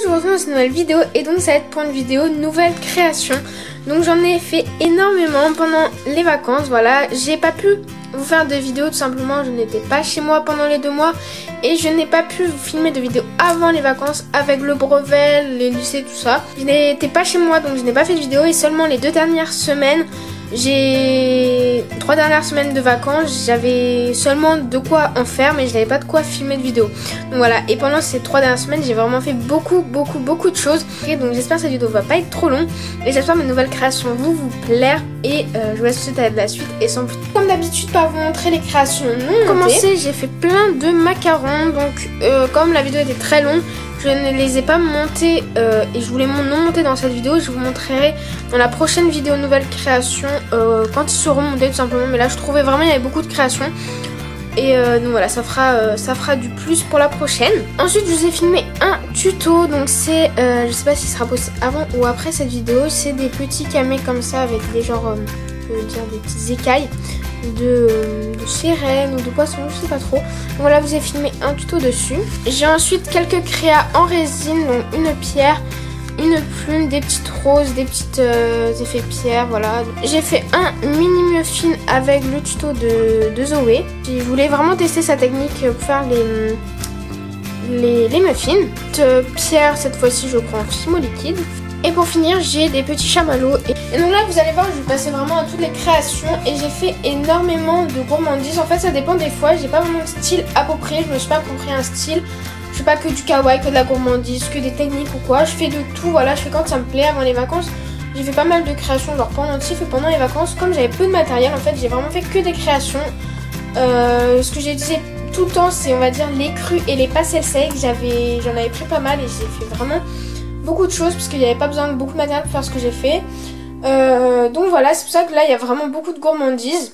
je vous retrouve dans cette nouvelle vidéo et donc ça va être pour une vidéo nouvelle création. Donc j'en ai fait énormément pendant les vacances, voilà. J'ai pas pu vous faire de vidéos tout simplement, je n'étais pas chez moi pendant les 2 mois. Et je n'ai pas pu vous filmer de vidéos avant les vacances avec le brevet, les lycées, tout ça. Je n'étais pas chez moi donc je n'ai pas fait de vidéo et seulement les 2 dernières semaines. J'ai 3 dernières semaines de vacances, j'avais seulement de quoi en faire mais je n'avais pas de quoi filmer de vidéo. Donc voilà, et pendant ces 3 dernières semaines j'ai vraiment fait beaucoup de choses. Et donc j'espère que cette vidéo va pas être trop longue et j'espère que mes nouvelles créations vont vous plaire. Et je vous laisse tout de suite avec la suite et sans plus. Comme d'habitude, pas vous montrer les créations non commencées, j'ai fait plein de macarons. Donc comme la vidéo était très longue, je ne les ai pas montés et je voulais non monter dans cette vidéo. Je vous montrerai dans la prochaine vidéo nouvelle création quand ils seront montés tout simplement. Mais là je trouvais vraiment il y avait beaucoup de créations. Et donc voilà, ça fera du plus pour la prochaine. Ensuite je vous ai filmé un tuto. Donc c'est, je sais pas s'il sera posté avant ou après cette vidéo. C'est des petits camés comme ça avec des genres, on peut dire des petites écailles de sirène ou de poisson, je sais pas trop. Donc voilà, vous avez filmé un tuto dessus. J'ai ensuite quelques créas en résine, donc une pierre, une plume, des petites roses, des petites effets pierre, voilà. J'ai fait un mini muffin avec le tuto de Zoé. Je voulais vraiment tester sa technique pour faire les muffins. Pierre cette fois-ci je crois en fimo liquide. Et pour finir, j'ai des petits chamallows. Et donc là, vous allez voir, je vais passer vraiment à toutes les créations. Et j'ai fait énormément de gourmandises. En fait, ça dépend des fois. J'ai pas vraiment de style approprié. Je me suis pas approprié un style. Je fais pas que du kawaii, que de la gourmandise, que des techniques ou quoi. Je fais de tout, voilà. Je fais quand ça me plaît. Avant les vacances, j'ai fait pas mal de créations, genre pendentifs. Et pendant les vacances, comme j'avais peu de matériel, en fait, j'ai vraiment fait que des créations. Ce que j'ai dit tout le temps, c'est on va dire les crus et les pastels secs. J'en avais pris pas mal et j'ai fait vraiment beaucoup de choses parce qu'il n'y avait pas besoin de beaucoup de matériel pour faire ce que j'ai fait. Donc voilà, c'est pour ça que là il y a vraiment beaucoup de gourmandises.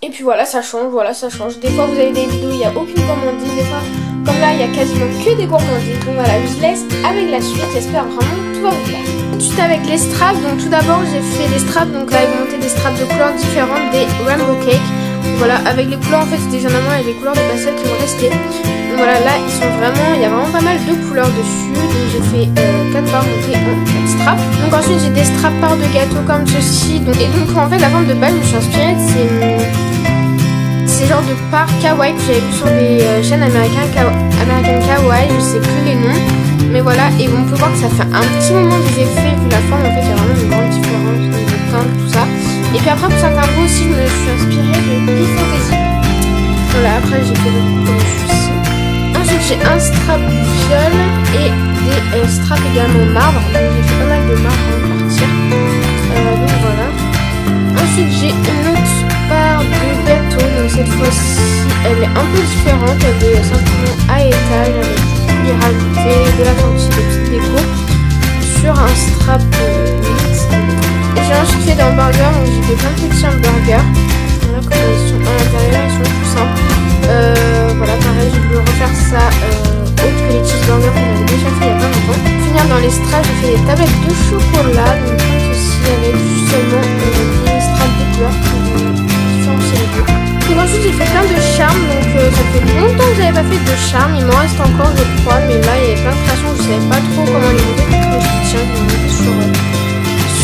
Et puis voilà, ça change, Des fois vous avez des vidéos, il n'y a aucune gourmandise. Des fois, comme là, il y a quasiment que des gourmandises. Donc voilà, je vous laisse avec la suite. J'espère vraiment que tout va vous plaire. Tout de suite avec les straps. Donc tout d'abord, j'ai fait les straps. Donc là, ils vont monter des straps de couleurs différentes, des rainbow cake. Voilà, avec les couleurs en fait c'était généralement avec les couleurs de pastel qui vont rester. Donc voilà, là ils sont vraiment, il y a vraiment pas mal de couleurs dessus. Donc j'ai fait 4 barres montées en 4 straps. Donc ensuite j'ai des straps parts de gâteau comme ceci. Et donc en fait la forme de balle, je me suis inspirée de ces genres de parts kawaii que j'avais vu sur des chaînes américaines kawaii, je sais plus les noms. Mais voilà, et on peut voir que ça fait un petit moment que je les ai fait, vu la forme en fait il y a vraiment une grande différence de teinte, tout ça. Et puis après pour certains mots aussi je me suis inspirée de Bee Fantasy. Voilà, après j'ai fait le coup comme celui-ci. Ensuite j'ai un strap viol et des straps également marbre. Donc j'ai fait pas mal de marbre avant de partir. Donc voilà. Ensuite j'ai une autre part de gâteau. Donc cette fois-ci elle est un peu différente. Elle est simplement à étage avec du rajouté, de la quantité de petites déco sur un strap mixte. J'ai ensuite fait des hamburgers, donc j'ai fait plein de petits hamburgers. Voilà comment ils sont à l'intérieur, ils sont tout simples. Voilà, pareil, j'ai voulu refaire ça autre que les cheeseburgers qu'on avait déjà fait il y a pas longtemps. Pour finir dans les straps, j'ai fait des tablettes de chocolat, donc comme ceci avec justement des straps de couleurs pour différencier les deux. Donc ensuite j'ai fait plein de charmes, donc ça fait longtemps que j'avais pas fait de charmes, il m'en reste encore je crois, mais là il y avait plein de créations, je savais pas trop comment les monter, donc je me suis dit tiens, je vais les monter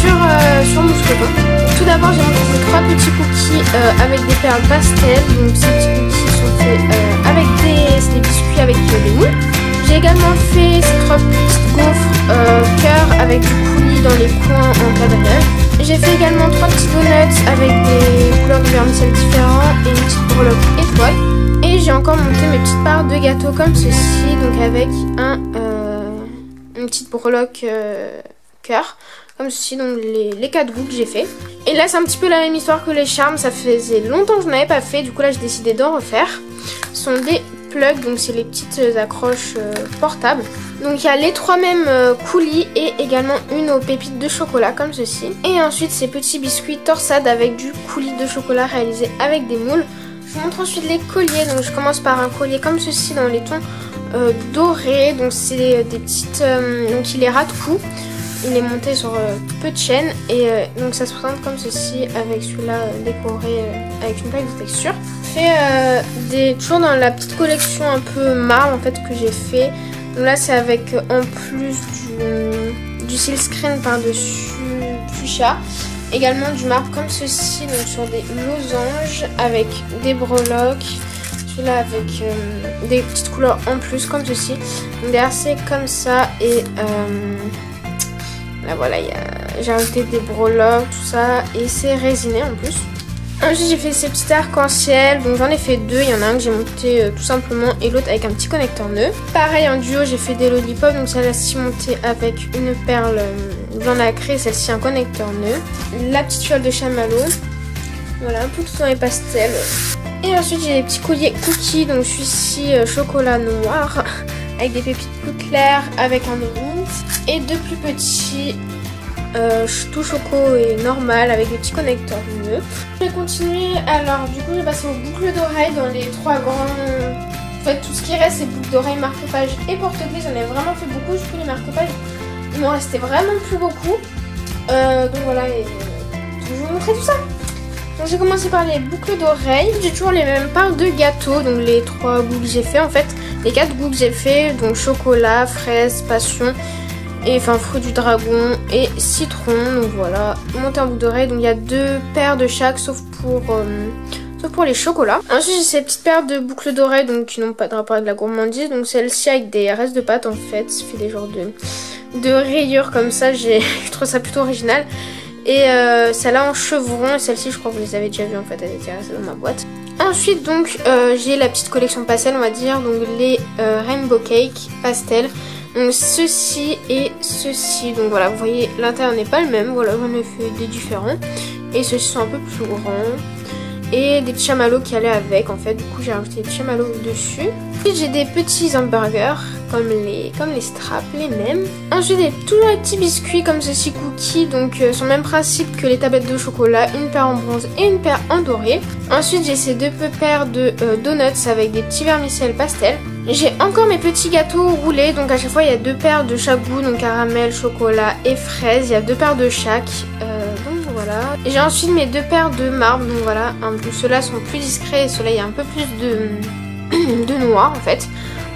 sur mon scope. Tout d'abord j'ai monté 3 petits cookies avec des perles pastel. Donc ces petits cookies sont faits avec des biscuits avec des moules. J'ai également fait ces 3 petites gaufres cœur avec du coulis dans les coins en quadrillage. J'ai fait également 3 petits donuts avec des couleurs de vermicelle différents et une petite breloque étoile. Et j'ai encore monté mes petites parts de gâteau comme ceci, donc avec une petite breloque cœur comme ceci, donc les 4 goûts que j'ai fait. Et là c'est un petit peu la même histoire que les charmes, ça faisait longtemps que je n'avais pas fait, du coup là j'ai décidé d'en refaire. Ce sont des plugs, donc c'est les petites accroches portables. Donc il y a les 3 mêmes coulis et également une aux pépites de chocolat comme ceci. Et ensuite ces petits biscuits torsades avec du coulis de chocolat réalisé avec des moules. Je vous montre ensuite les colliers, donc je commence par un collier comme ceci dans les tons dorés. Donc c'est des petites, donc il est ras de cou. Il est monté sur peu de chaînes et donc ça se présente comme ceci avec celui-là décoré avec une plaque de texture. Fait toujours dans la petite collection un peu marbre en fait que j'ai fait Donc là c'est avec en plus du silkscreen par-dessus fuchsia. Également du marbre comme ceci, donc sur des losanges avec des breloques. Celui-là avec des petites couleurs en plus comme ceci. Donc derrière c'est comme ça et là voilà, j'ai rajouté des breloques, tout ça et c'est résiné en plus. Ensuite j'ai fait ces petits arcs-en-ciel, donc j'en ai fait deux, il y en a un que j'ai monté tout simplement et l'autre avec un petit connecteur nœud. Pareil en duo j'ai fait des lollipops, donc celle-ci montée avec une perle blanc nacré, celle-ci un connecteur nœud. La petite fiole de chamallow, voilà un peu tout dans les pastels. Et ensuite j'ai des petits colliers cookies, donc celui-ci chocolat noir avec des pépites plus claires avec un mint et deux plus petits tout choco et normal avec des petits connecteurs nœuds. Je vais continuer, alors du coup je vais passer aux boucles d'oreilles dans les trois grands. En fait tout ce qui reste c'est boucles d'oreilles, marque-page et porte-clés. J'en ai vraiment fait beaucoup, du coup les marque-pages il m'en restait vraiment plus beaucoup. Donc voilà, et je vais vous montrer tout ça. Donc j'ai commencé par les boucles d'oreilles. J'ai toujours les mêmes parts de gâteaux, donc les trois goûts que j'ai fait en fait. Les quatre goûts que j'ai fait, donc chocolat, fraise, passion et enfin fruit du dragon et citron. Donc voilà, monté en boucle d'oreille. Donc il y a deux paires de chaque sauf pour les chocolats. Ensuite j'ai ces petites paires de boucles d'oreilles donc qui n'ont pas de rapport avec la gourmandise. Donc celle-ci avec des restes de pâte en fait. Ça fait des genres de rayures comme ça. Je trouve ça plutôt original. Et celle-là en chevron, et celle-ci je crois que vous les avez déjà vues en fait, elle était restée dans ma boîte. Ensuite donc j'ai la petite collection pastel on va dire, donc les Rainbow Cake pastel. Donc ceci et ceci, donc voilà vous voyez l'intérieur n'est pas le même, voilà j'en ai fait des différents. Et ceux-ci sont un peu plus grands. Et des chamallows qui allaient avec en fait, du coup j'ai rajouté des chamallows dessus. Ensuite j'ai des petits hamburgers comme les straps, les mêmes. Ensuite j'ai toujours les petits biscuits comme ceci cookies, donc sur le même principe que les tablettes de chocolat, une paire en bronze et une paire en doré. Ensuite j'ai ces deux paires de donuts avec des petits vermicelles pastel. J'ai encore mes petits gâteaux roulés, donc à chaque fois il y a deux paires de chaque goût, donc caramel, chocolat et fraise, il y a deux paires de chaque. Voilà. J'ai ensuite mes deux paires de marbre, donc voilà, ceux-là sont plus discrets et ceux-là il y a un peu plus de noir en fait.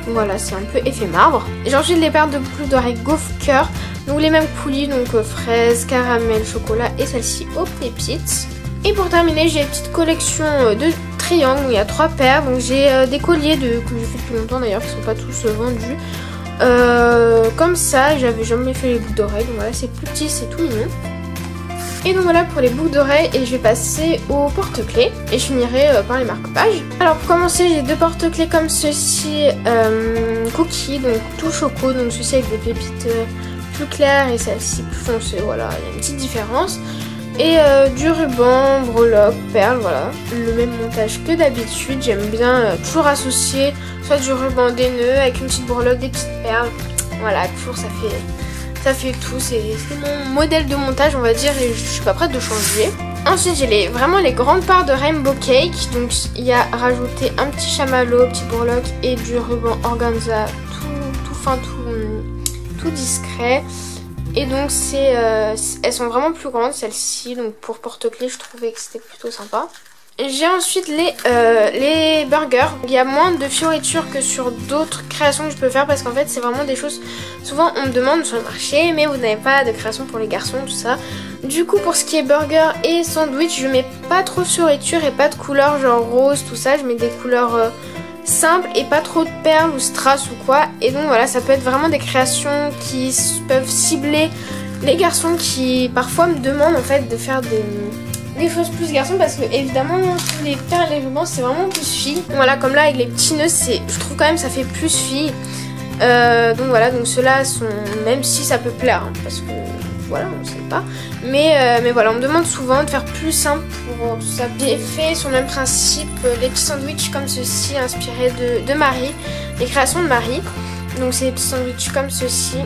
Donc voilà, c'est un peu effet marbre. J'ai ensuite les paires de boucles d'oreilles gaufre cœur, donc les mêmes coulis, donc fraise, caramel, chocolat et celle-ci aux pépites. Et pour terminer, j'ai une petite collection de triangles, où il y a trois paires, donc j'ai des colliers que j'ai fait depuis longtemps d'ailleurs, qui ne sont pas tous vendus. Comme ça, j'avais jamais fait les boucles d'oreilles, donc voilà, c'est plus petit, c'est tout mignon. Et donc voilà pour les boucles d'oreilles et je vais passer aux porte-clés et je finirai par les marque-pages. Alors pour commencer j'ai deux porte-clés comme ceci, cookies, donc tout choco, donc ceci avec des pépites plus claires et celle-ci plus foncée, voilà, il y a une petite différence. Et du ruban, breloque, perles, voilà, le même montage que d'habitude. J'aime bien toujours associer soit du ruban, des nœuds avec une petite breloque, des petites perles, voilà, toujours ça fait tout, c'est mon modèle de montage on va dire et je suis pas prête de changer. Ensuite j'ai vraiment les grandes parts de Rainbow Cake, donc il y a rajouté un petit chamallow, petit breloque et du ruban organza tout fin, tout discret. Et donc elles sont vraiment plus grandes celles-ci, donc pour porte-clés je trouvais que c'était plutôt sympa. J'ai ensuite les burgers. Il y a moins de fioritures que sur d'autres créations que je peux faire parce qu'en fait c'est vraiment des choses, souvent on me demande sur le marché mais vous n'avez pas de création pour les garçons, tout ça. Du coup pour ce qui est burger et sandwich je mets pas trop de fioritures et pas de couleurs genre rose, tout ça. Je mets des couleurs simples et pas trop de perles ou strass ou quoi. Et donc voilà, ça peut être vraiment des créations qui peuvent cibler les garçons qui parfois me demandent en fait de faire des choses plus garçons parce que évidemment tous les perles et les rubans c'est vraiment plus filles. Voilà, comme là avec les petits nœuds, je trouve quand même ça fait plus filles. Donc voilà, donc ceux-là sont, même si ça peut plaire hein, parce que voilà on sait pas, mais voilà, on me demande souvent de faire plus simple pour tout ça. J'ai fait sur le même principe les petits sandwichs comme ceci inspirés de Marie, les créations de Marie. Donc c'est des petits sandwichs comme ceci.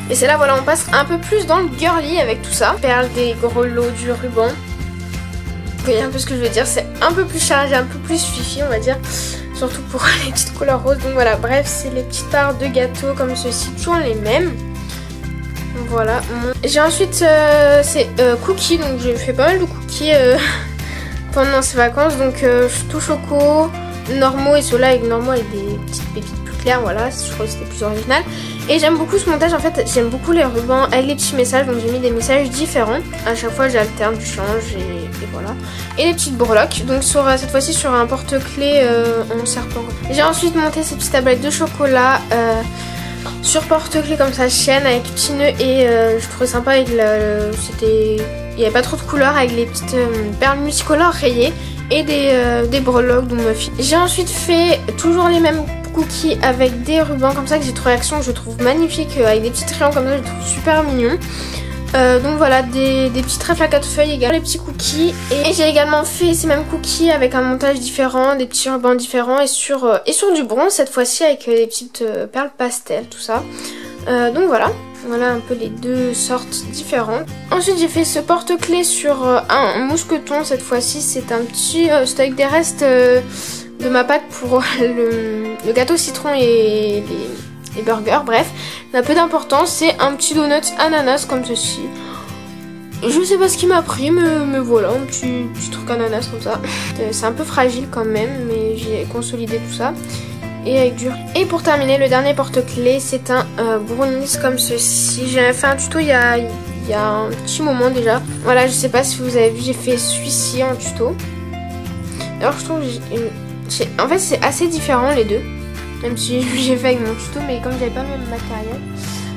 Et c'est là, voilà, on passe un peu plus dans le girly avec tout ça. Perles, des gros lots, du ruban. Vous voyez un peu ce que je veux dire, c'est un peu plus chargé, un peu plus fifi on va dire. Surtout pour les petites couleurs roses. Donc voilà, bref, c'est les petites parts de gâteaux comme ceci, toujours les mêmes. Donc voilà. J'ai ensuite c'est cookies, donc j'ai fait pas mal de cookies pendant ces vacances. Donc tout choco, normaux et ceux-là avec normaux avec des petites pépites plus claires, voilà, je crois que c'était plus original. Et j'aime beaucoup ce montage, en fait j'aime beaucoup les rubans avec les petits messages, donc j'ai mis des messages différents. À chaque fois j'alterne, je change et voilà. Et les petites breloques, donc cette fois-ci sur un porte-clés en serpent. J'ai ensuite monté ces petites tablettes de chocolat sur porte-clés comme ça, chaîne avec petits nœuds et je trouvais sympa avec il n'y avait pas trop de couleurs avec les petites perles multicolores rayées et des breloques dont me fie. J'ai ensuite fait toujours les mêmes cookies avec des rubans comme ça que j'ai trouvé Action, que je trouve magnifique, avec des petits triangles comme ça, je trouve super mignon. Donc voilà, des petits trèfles à 4 feuilles également, les petits cookies. Et j'ai également fait ces mêmes cookies avec un montage différent, des petits rubans différents et sur du bronze cette fois-ci avec des petites perles pastel, tout ça. Donc voilà un peu les deux sortes différentes. Ensuite j'ai fait ce porte-clés sur un mousqueton cette fois-ci, c'est un petit, c'est avec des restes de ma pâte pour le gâteau citron et les burgers, bref, ça n'a peu d'importance, c'est un petit donut ananas comme ceci. Je sais pas ce qui m'a pris, mais voilà, un petit truc ananas comme ça. C'est un peu fragile quand même, mais j'ai consolidé tout ça. Et avec du... Et pour terminer, le dernier porte-clés, c'est un brownies comme ceci. J'avais fait un tuto il y a un petit moment déjà. Voilà, je sais pas si vous avez vu, j'ai fait celui-ci en tuto. Alors je trouve en fait c'est assez différent les deux. Même si j'ai fait avec mon tuto, mais comme j'avais pas le même matériel.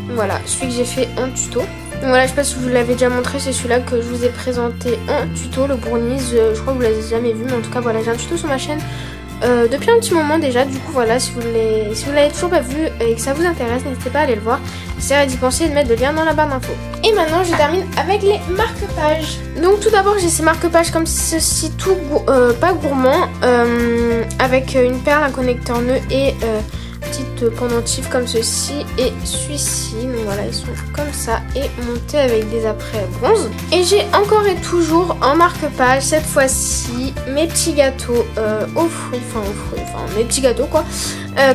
Donc voilà, celui que j'ai fait en tuto. Donc voilà, je sais pas si je vous l'avais déjà montré, c'est celui-là que je vous ai présenté en tuto, le brownies. Je crois que vous l'avez jamais vu, mais en tout cas voilà, j'ai un tuto sur ma chaîne depuis un petit moment déjà. Du coup voilà, si vous l'avez toujours pas vu et que ça vous intéresse, n'hésitez pas à aller le voir. J'essaierai d'y penser et de mettre le lien dans la barre d'infos. Et maintenant je termine avec les marque-pages. Donc tout d'abord j'ai ces marque-pages comme ceci, tout pas gourmand, avec une perle, un connecteur nœud et petite pendentif comme ceci et celui-ci. Donc voilà, ils sont comme ça et montés avec des apprêts bronze. Et j'ai encore et toujours en marque-page cette fois-ci mes petits gâteaux aux fruits, enfin mes petits gâteaux quoi,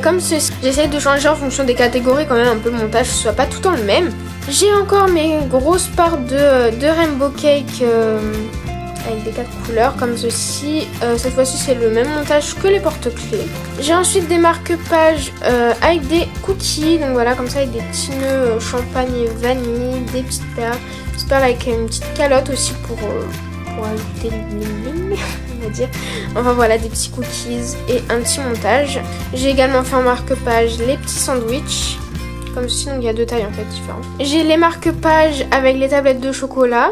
comme ceci. J'essaie de changer en fonction des catégories quand même un peu le montage, que ce soit pas tout le temps le même. J'ai encore mes grosses parts de rainbow cake avec des 4 couleurs comme ceci. Cette fois-ci c'est le même montage que les porte-clés. J'ai ensuite des marque-pages avec des cookies, donc voilà comme ça avec des petits nœuds champagne et vanille, des petites perles avec une petite calotte aussi pour ajouter le bling on va dire. Enfin voilà, des petits cookies et un petit montage. J'ai également fait en marque-page les petits sandwichs comme ceci, donc il y a deux tailles en fait différentes. J'ai les marque-pages avec les tablettes de chocolat.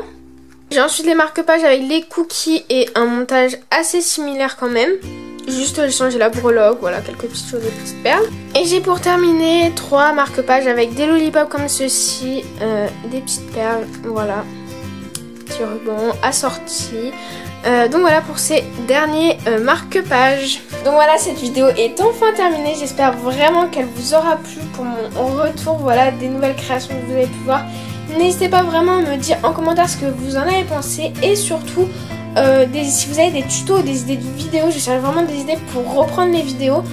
J'ai ensuite les marque-pages avec les cookies et un montage assez similaire quand même. Juste j'ai changé la breloque, voilà, quelques petites choses, des petites perles. Et j'ai pour terminer 3 marque-pages avec des lollipops comme ceci, des petites perles, voilà. Petit ruban assorti. Donc voilà pour ces derniers marque-pages. Donc voilà, cette vidéo est enfin terminée. J'espère vraiment qu'elle vous aura plu pour mon retour, voilà, des nouvelles créations que vous avez pu voir. N'hésitez pas vraiment à me dire en commentaire ce que vous en avez pensé et surtout si vous avez des tutos, des idées de vidéos. Je cherche vraiment des idées pour reprendre les vidéos,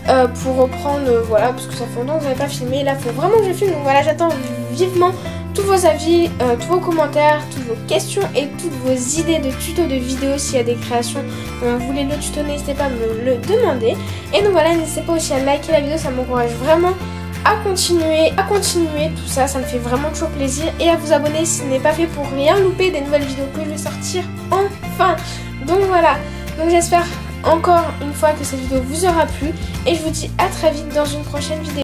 voilà, parce que ça fait longtemps que vous n'avez pas filmé. Là, il faut vraiment que je filme. Donc voilà, j'attends vivement tous vos avis, tous vos commentaires, toutes vos questions et toutes vos idées de tutos, de vidéos. S'il y a des créations dont vous voulez le tuto, n'hésitez pas à me le demander. Et donc voilà, n'hésitez pas aussi à liker la vidéo, ça m'encourage vraiment à continuer tout ça, ça me fait vraiment toujours plaisir. Et à vous abonner si ce n'est pas fait pour rien louper des nouvelles vidéos que je vais sortir enfin. Donc voilà, donc j'espère encore une fois que cette vidéo vous aura plu. Et je vous dis à très vite dans une prochaine vidéo.